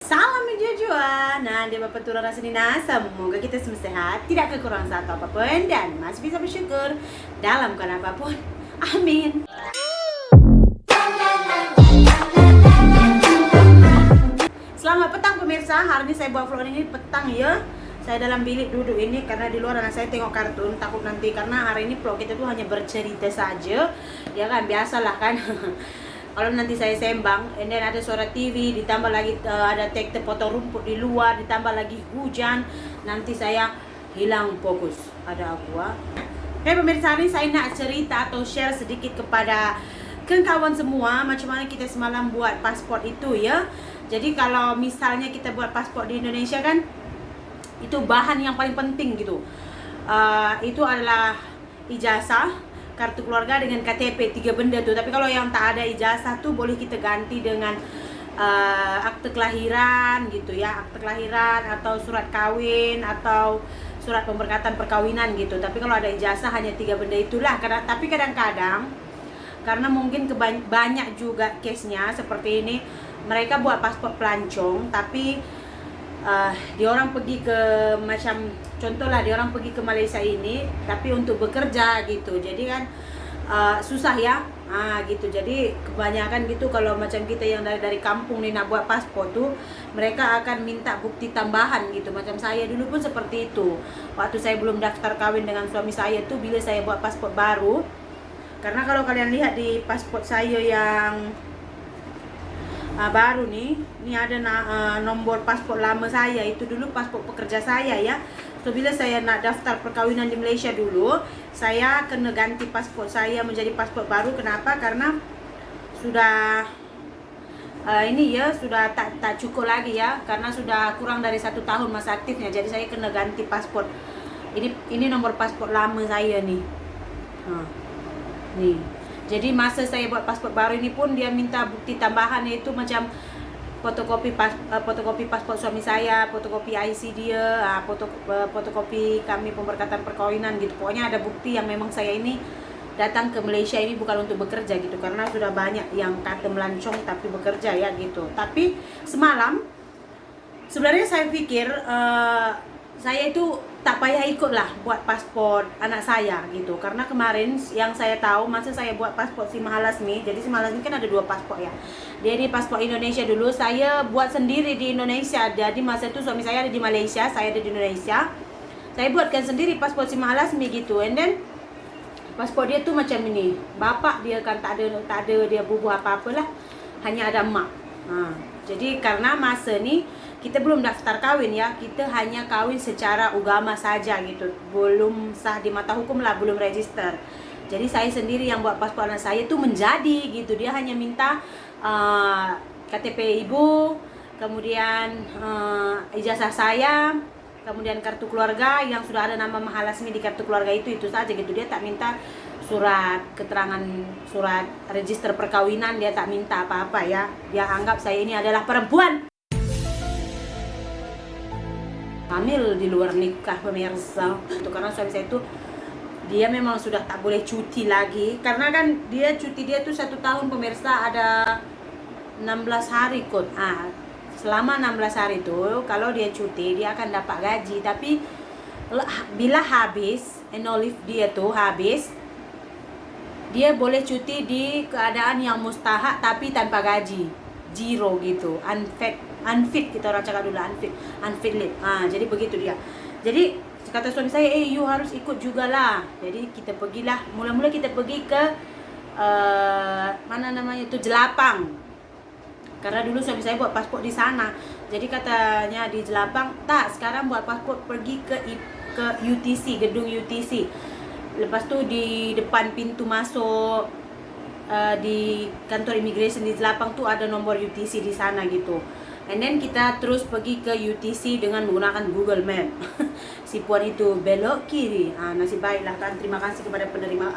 Salam Jujua. Nah, dia Bapak Turun Rasa Nina. Semoga kita semua sehat, tidak kekurangan satu apapun, dan masih bisa bersyukur dalam keadaan apapun. Amin. Selamat petang pemirsa. Hari ini saya buat vlog ini petang ya. Saya dalam bilik duduk ini karena di luar anak saya tengok kartun. Takut nanti karena hari ini vlog kita tuh hanya bercerita saja. Ya kan, biasalah kan. Kalau nanti saya sembang, and then ada suara TV, ditambah lagi ada traktor potong rumput di luar, ditambah lagi hujan, nanti saya hilang fokus. Ada aqua. Pemirsa, hari ini saya nak cerita atau share sedikit kepada kawan semua macam mana kita semalam buat paspor itu ya. Jadi kalau misalnya kita buat paspor di Indonesia kan, itu bahan yang paling penting gitu. Itu adalah ijazah, kartu keluarga dengan KTP, 3 benda tuh. Tapi kalau yang tak ada ijazah tuh boleh kita ganti dengan akte kelahiran gitu ya, akte kelahiran atau surat kawin atau surat pemberkatan perkawinan gitu. Tapi kalau ada ijazah hanya 3 benda itulah. Tapi kadang-kadang karena mungkin banyak juga case-nya seperti ini, mereka buat paspor pelancong tapi dia orang pergi ke macam contohlah dia orang pergi ke Malaysia ini tapi untuk bekerja gitu, jadi kan susah ya gitu. Jadi kebanyakan gitu kalau macam kita yang dari kampung nih nak buat paspor tuh, mereka akan minta bukti tambahan gitu. Macam saya dulu pun seperti itu waktu saya belum daftar kawin dengan suami saya tuh, bila saya buat paspor baru. Karena kalau kalian lihat di paspor saya yang baru nih, ini ada nomor paspor lama saya, itu dulu paspor pekerja saya ya. So bila saya nak daftar perkawinan di Malaysia dulu, saya kena ganti paspor saya menjadi paspor baru. Kenapa? Karena sudah ini ya, sudah tak cukup lagi ya, karena sudah kurang dari 1 tahun masa aktifnya. Jadi saya kena ganti paspor. Ini nomor paspor lama saya nih. Nih. Jadi masa saya buat paspor baru ini pun dia minta bukti tambahan, yaitu macam fotokopi paspor suami saya, fotokopi IC dia, fotokopi kami pemberkatan perkawinan gitu. Pokoknya ada bukti yang memang saya ini datang ke Malaysia ini bukan untuk bekerja gitu, karena sudah banyak yang kata melancong tapi bekerja ya gitu. Tapi semalam sebenarnya saya pikir saya itu tak payah ikut lah buat paspor anak saya gitu. Karena kemarin yang saya tahu masa saya buat paspor si Mahalasmi, jadi si Mahalasmi kan ada 2 paspor ya. Dia di paspor Indonesia dulu, saya buat sendiri di Indonesia. Jadi masa itu suami saya ada di Malaysia, saya ada di Indonesia. Saya buatkan sendiri paspor si Mahalasmi gitu. And then paspor dia tuh macam ini. Bapak dia kan tak ada dia bubuh apa-apalah, hanya ada mak. Jadi karena masa ni kita belum daftar kawin ya, kita hanya kawin secara agama saja gitu, belum sah di mata hukum lah, belum register. Jadi saya sendiri yang buat paspor anak saya tuh menjadi gitu. Dia hanya minta KTP ibu, kemudian ijazah saya, kemudian kartu keluarga yang sudah ada nama Mahalasmi di kartu keluarga itu saja gitu. Dia tak minta surat keterangan, surat register perkawinan, dia tak minta apa-apa ya. Dia anggap saya ini adalah perempuan hamil di luar nikah pemirsa. Itu karena suami saya itu dia memang sudah tak boleh cuti lagi, karena kan dia cuti dia tuh 1 tahun pemirsa, ada 16 hari kot. Selama 16 hari itu kalau dia cuti dia akan dapat gaji, tapi bila habis annual leave dia tuh habis, dia boleh cuti di keadaan yang mustahak tapi tanpa gaji, zero gitu, unfit kita orang cakap dulu, unfit leave. Jadi begitu dia. Jadi kata suami saya, you harus ikut jugalah. Jadi kita pergilah, mula-mula kita pergi ke mana namanya itu, Jelapang. Karena dulu suami saya buat paspor di sana. Jadi katanya di Jelapang, tak, sekarang buat paspor pergi ke UTC, gedung UTC. Lepas tu di depan pintu masuk di kantor immigration di Jelapang tuh ada nomor UTC di sana gitu. And then kita terus pergi ke UTC dengan menggunakan Google Map. Si puan itu belok kiri. Nasib baiklah kan. Terima kasih kepada penerima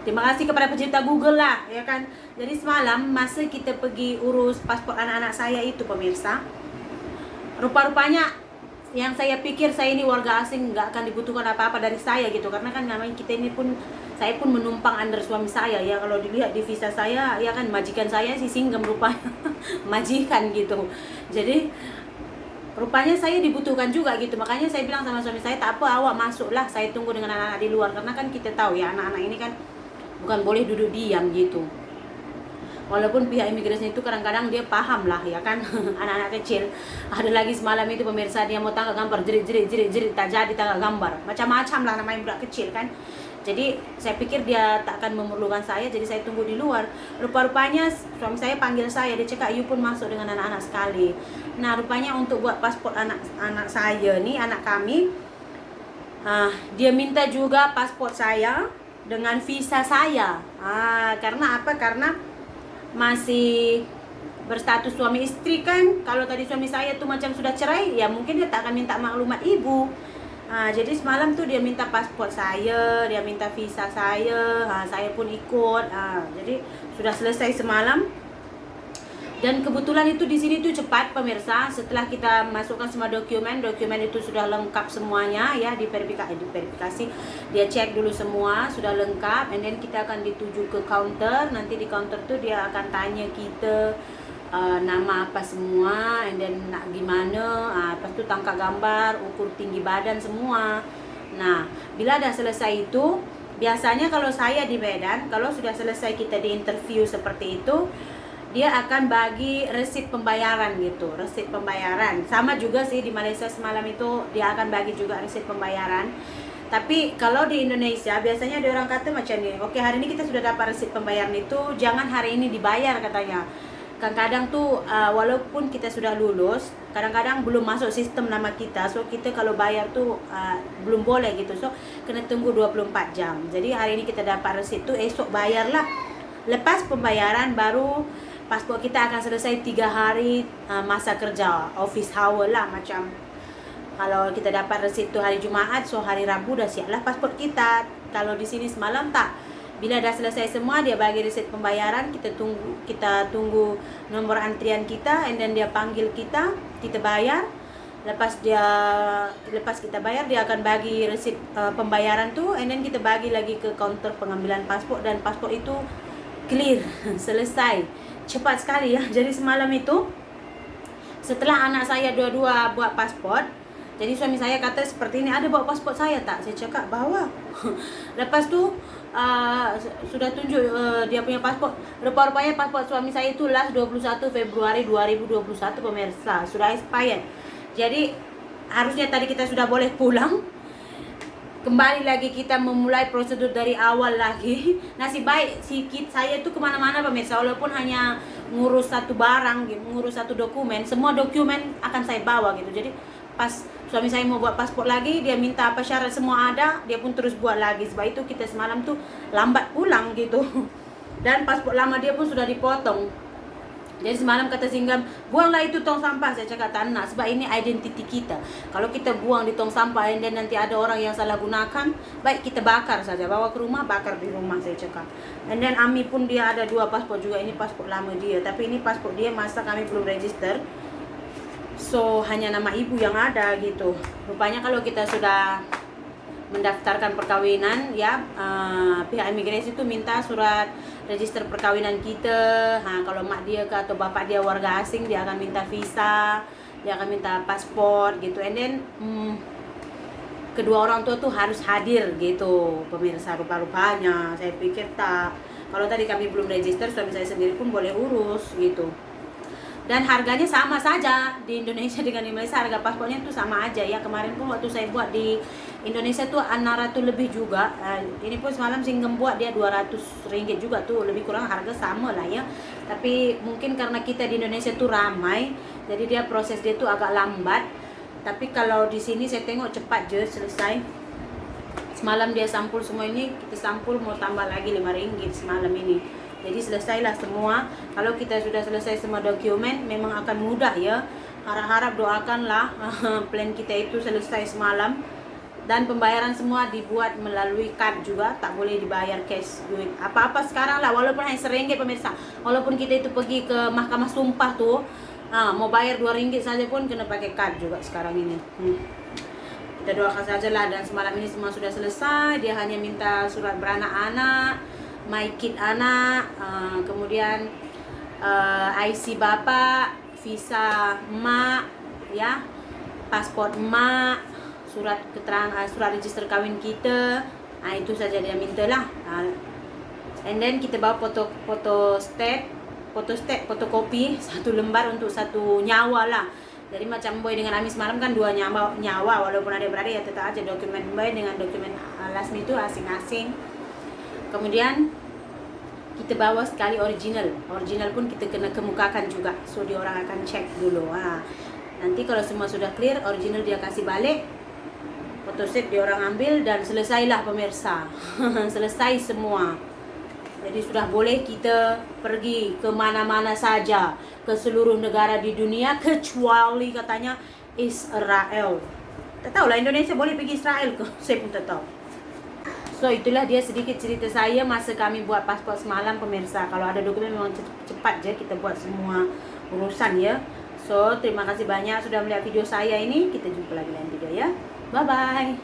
terima kasih kepada pencipta Google lah, ya kan. Jadi semalam masa kita pergi urus paspor anak-anak saya itu pemirsa, rupa-rupanya yang saya pikir saya ini warga asing nggak akan dibutuhkan apa-apa dari saya gitu, karena kan namanya kita ini pun, saya pun menumpang under suami saya ya. Kalau dilihat di visa saya ya kan majikan saya si singgem rupanya majikan gitu. Jadi rupanya saya dibutuhkan juga gitu. Makanya saya bilang sama suami saya, tak apa awak masuklah, saya tunggu dengan anak-anak di luar, karena kan kita tahu ya anak-anak ini kan bukan boleh duduk diam gitu. Walaupun pihak imigrasi itu kadang-kadang dia paham lah ya kan. Anak-anak kecil. Ada lagi semalam itu pemirsa, dia mau tangkap gambar jerit tak jadi tangkap gambar, macam-macam lah namanya budak kecil kan. Jadi saya pikir dia tak akan memerlukan saya, jadi saya tunggu di luar. Rupa-rupanya suami saya panggil saya, dia cakap you pun masuk dengan anak-anak sekali. Nah rupanya untuk buat paspor anak saya nih, anak kami, dia minta juga paspor saya dengan visa saya. Karena apa? Karena masih berstatus suami istri kan. Kalau tadi suami saya tuh macam sudah cerai, ya mungkin dia tak akan minta maklumat ibu. Jadi semalam tuh dia minta paspor saya, dia minta visa saya, saya pun ikut. Jadi sudah selesai semalam. Dan kebetulan itu di sini tuh cepat pemirsa. Setelah kita masukkan semua dokumen itu sudah lengkap semuanya ya, diverifikasi. Dia cek dulu semua sudah lengkap, and then kita akan dituju ke counter. Nanti di counter tuh dia akan tanya kita nama apa semua, and then nak gimana, lepas tu tangkap gambar, ukur tinggi badan semua. Nah, bila dah selesai itu, biasanya kalau saya di Medan, kalau sudah selesai kita di interview seperti itu, dia akan bagi resit pembayaran gitu, resit pembayaran. Sama juga sih di Malaysia semalam itu dia akan bagi juga resit pembayaran. Tapi kalau di Indonesia biasanya ada orang kata macam ni, oke hari ini kita sudah dapat resit pembayaran itu, jangan hari ini dibayar katanya. Kadang-kadang tuh walaupun kita sudah lulus, kadang-kadang belum masuk sistem nama kita, so kita kalau bayar tuh belum boleh gitu, so kena tunggu 24 jam. Jadi hari ini kita dapat resit tuh, esok bayarlah. Lepas pembayaran baru paspor kita akan selesai 3 hari masa kerja, office hour lah. Macam kalau kita dapat resit tu hari Jumaat, so hari Rabu dah siap lah paspor kita. Kalau di sini semalam tak, bila dah selesai semua dia bagi resit pembayaran, kita tunggu nomor antrian kita, and then dia panggil kita bayar. Lepas kita bayar, dia akan bagi resit pembayaran tu, and then kita bagi lagi ke kaunter pengambilan paspor, dan paspor itu clear, selesai. Cepat sekali ya. Jadi semalam itu setelah anak saya dua-dua buat paspor, jadi suami saya kata seperti ini, ada bawa paspor saya tak? Saya cakap bawa. Lepas tu sudah tunjuk dia punya paspor. Rupa-rupanya paspor suami saya itu last 21 Februari 2021 pemirsa, sudah expired. Jadi harusnya tadi kita sudah boleh pulang. Kembali lagi kita memulai prosedur dari awal lagi. Nasib baik sikit saya itu kemana-mana pemirsa, walaupun hanya ngurus satu barang, ngurus satu dokumen, semua dokumen akan saya bawa gitu. Jadi pas suami saya mau buat paspor lagi, dia minta apa syarat semua ada, dia pun terus buat lagi. Sebab itu kita semalam tuh lambat pulang gitu. Dan paspor lama dia pun sudah dipotong. Jadi semalam kata Singgam, buanglah itu tong sampah. Saya cakap tak nak, sebab ini identiti kita. Kalau kita buang di tong sampah dan nanti ada orang yang salah gunakan, baik kita bakar saja, bawa ke rumah, bakar di rumah, saya cakap. And then Ami pun dia ada 2 paspor juga, ini paspor lama dia, tapi ini paspor dia masa kami belum register, so hanya nama ibu yang ada gitu. Rupanya kalau kita sudah mendaftarkan perkawinan ya, pihak imigrasi itu minta surat register perkawinan kita. Kalau mak dia ke atau bapak dia warga asing, dia akan minta visa, dia akan minta paspor gitu. And then kedua orang tua tuh harus hadir gitu pemirsa. Rupa-rupanya saya pikir tak, kalau tadi kami belum register, suami saya sendiri pun boleh urus gitu. Dan harganya sama saja di Indonesia dengan di Malaysia, harga paspornya tuh sama aja ya. Kemarin pun waktu saya buat di Indonesia tuh 600 lebih juga. Ini pun semalam Singgem buat dia 200 ringgit juga tuh, lebih kurang harga sama lah ya. Tapi mungkin karena kita di Indonesia tuh ramai, jadi dia proses dia tuh agak lambat. Tapi kalau di sini saya tengok cepat je selesai. Semalam dia sampul semua ini, kita sampul mau tambah lagi 5 ringgit semalam ini. Jadi selesailah semua. Kalau kita sudah selesai semua dokumen, memang akan mudah ya. Harap-harap doakanlah plan kita itu selesai semalam. Dan pembayaran semua dibuat melalui kad juga, tak boleh dibayar cash duit. Apa-apa sekarang lah, walaupun hanya RM1 pemirsa. Walaupun kita itu pergi ke mahkamah sumpah tuh, Mau bayar 2 ringgit saja pun kena pakai kad juga sekarang ini. Kita doakan saja lah, dan semalam ini semua sudah selesai. Dia hanya minta surat beranak anak, my kid anak, kemudian IC bapak, visa emak, ya, paspor emak, surat keterangan, surat register kawin kita. Itu saja dia minta lah. And then kita bawa fotokopi 1 lembar untuk 1 nyawa lah. Jadi macam Boy dengan Ami semalam kan 2 nyawa, walaupun ada beradik ya tetap aja dokumen Boy dengan dokumen Lasmi itu asing-asing. Kemudian kita bawa sekali original pun kita kena kemukakan juga, so dia orang akan cek dulu. Nanti kalau semua sudah clear, original dia kasih balik, fotoset dia orang ambil, dan selesailah pemirsa. Selesai semua. Jadi sudah boleh kita pergi ke mana-mana saja, ke seluruh negara di dunia, kecuali katanya Israel. Tak tahu lah Indonesia boleh pergi Israel ke? Saya pun tak tahu. So itulah dia sedikit cerita saya masa kami buat pasport semalam pemirsa. Kalau ada dokumen memang cepat je kita buat semua urusan ya. So terima kasih banyak sudah melihat video saya ini. Kita jumpa lagi lain video ya. Bye bye.